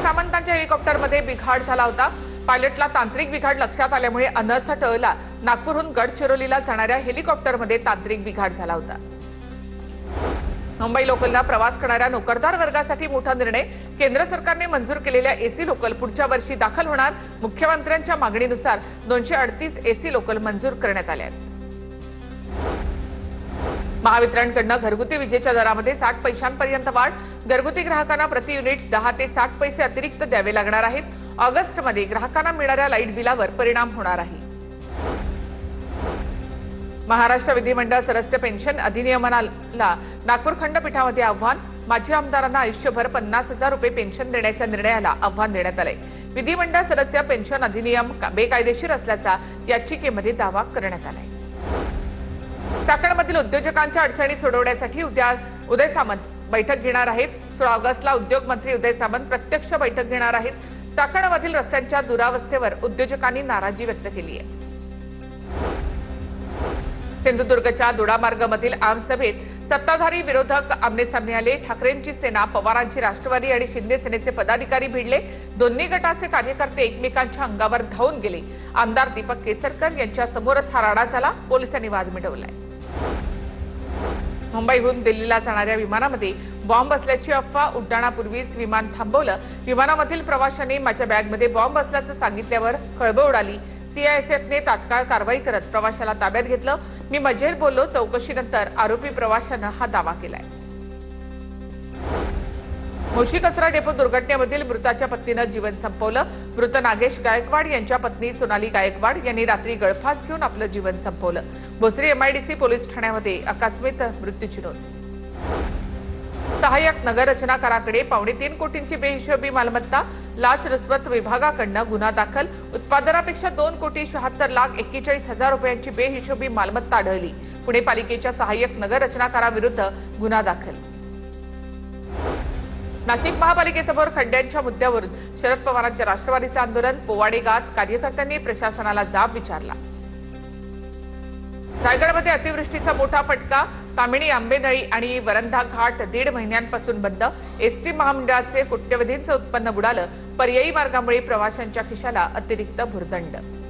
सामंतांच्या हेलिकॉप्टरमध्ये बिघाड झाला होता। पायलटला तांत्रिक बिघाड लक्षात आल्यामुळे अनर्थ टळला। नागपूरहून गडचिरोलीला जाणाऱ्या हेलिकॉप्टरमध्ये तांत्रिक बिघाड झाला होता। मुंबई लोकलला प्रवास करणाऱ्या नोकरदार वर्गासाठी मोठा निर्णय। केंद्र सरकारने मंजूर केलेल्या एसी लोकल पुढच्या वर्षी दाखल होणार। मुख्यमंत्र्यांच्या मागणीनुसार 238 एसी लोकल मंजूर करण्यात आल्या आहेत। महावितरणकडून घरगुती विजेच्या दरामध्ये 60 पैशांपर्यंत वाढ। घरगुती ग्राहकांना प्रति युनिट 10 ते 60 पैसे अतिरिक्त द्यावे लागणार आहेत। ऑगस्टमध्ये ग्राहकांना मिळणाऱ्या लाईट बिलावर परिणाम होणार आहे। महाराष्ट्र विधिमंडळ सदस्य पेन्शन अधिनियमाला नागपूर खंडपीठामध्ये आव्हान। माजी आमदारांना आयुष्यभर 50,000 रुपये पेन्शन देण्याच्या निर्णयाला आव्हान देण्यात आले। विधिमंडळ सदस्य पेन्शन अधिनियम बेकायदेशीर असल्याचा याचिकेमध्ये दावा करण्यात आलाय। चाकणमधील उद्योजकांच्या अडचणी सोडवण्यासाठी उदय सामंत बैठक घेणार आहेत। 16 ऑगस्टला उद्योग मंत्री उदय सामंत प्रत्यक्ष बैठक घेणार आहेत। चाकणमधील रस्त्यांच्या दुरावस्थेवर उद्योजकांनी नाराजी व्यक्त केली आहे। सिंधुदुर्गच्या दोडामार्गमधील आमसभेत सत्ताधारी विरोधक आमनेसामने आले। ठाकरेंची सेना, पवारांची राष्ट्रवादी आणि शिंदे सेनेचे पदाधिकारी भिडले। दोन्ही गटाचे कार्यकर्ते एकमेकांच्या अंगावर धावून गेले। आमदार दीपक केसरकर यांच्या समोरच हा राडा झाला। पोलिसांनी वाद मिटवलाय। मुंबईहून दिल्लीला जाणाऱ्या विमानामध्ये बॉम्ब असल्याची अफवा उड्डाणापूर्वीच विमान थांबवलं। विमानामधील प्रवाशांनी माझ्या बॅगमध्ये बॉम्ब असल्याचं सांगितल्यावर खळबळ उडाली। सीआयएसएफने तात्काळ कारवाई करत प्रवाशाला ताब्यात घेतलं। मी मजेत बोललो। चौकशीनंतर आरोपी प्रवाशानं हा दावा केलाय। मोशी कचरा डेपो दुर्घटनेमधील मृताच्या पत्नीनं जीवन संपवलं। मृत नागेश गायकवाड यांच्या पत्नी सोनाली गायकवाड यांनी रात्री गळफास घेऊन आपलं जीवन संपवलं। भोसरी एमआयडीसी पोलीस ठाण्यामध्ये आकस्मिक मृत्यूची नोंद। सहाय्यक नगर रचनाकाराकडे 3.25 कोटींची बेहिशोबी मालमत्ता। लाचलुचपत विभागाकडून गुन्हा दाखल। उत्पादनापेक्षा 2,76,41,000 रुपयांची बेहिशोबी मालमत्ता आढळली। पुणे पालिकेच्या सहाय्यक नगर रचनाकाराविरुद्ध गुन्हा दाखल। नाशिक महापालिकेसमोर खड्ड्यांच्या मुद्द्यावरून शरद पवारांच्या राष्ट्रवादीचे आंदोलन। पोवाडे गात कार्यकर्त्यांनी प्रशासनाला जाब विचारला। रायगडमध्ये अतिवृष्टीचा मोठा फटका। कामिणी, आंबेनळी आणि वरंधा घाट 1.5 महिन्यांपासून बंद। एसटी महामंडळाचे कोट्यवधींचं उत्पन्न बुडालं। पर्यायी मार्गामुळे प्रवाशांच्या खिशाला अतिरिक्त भुर्दंड।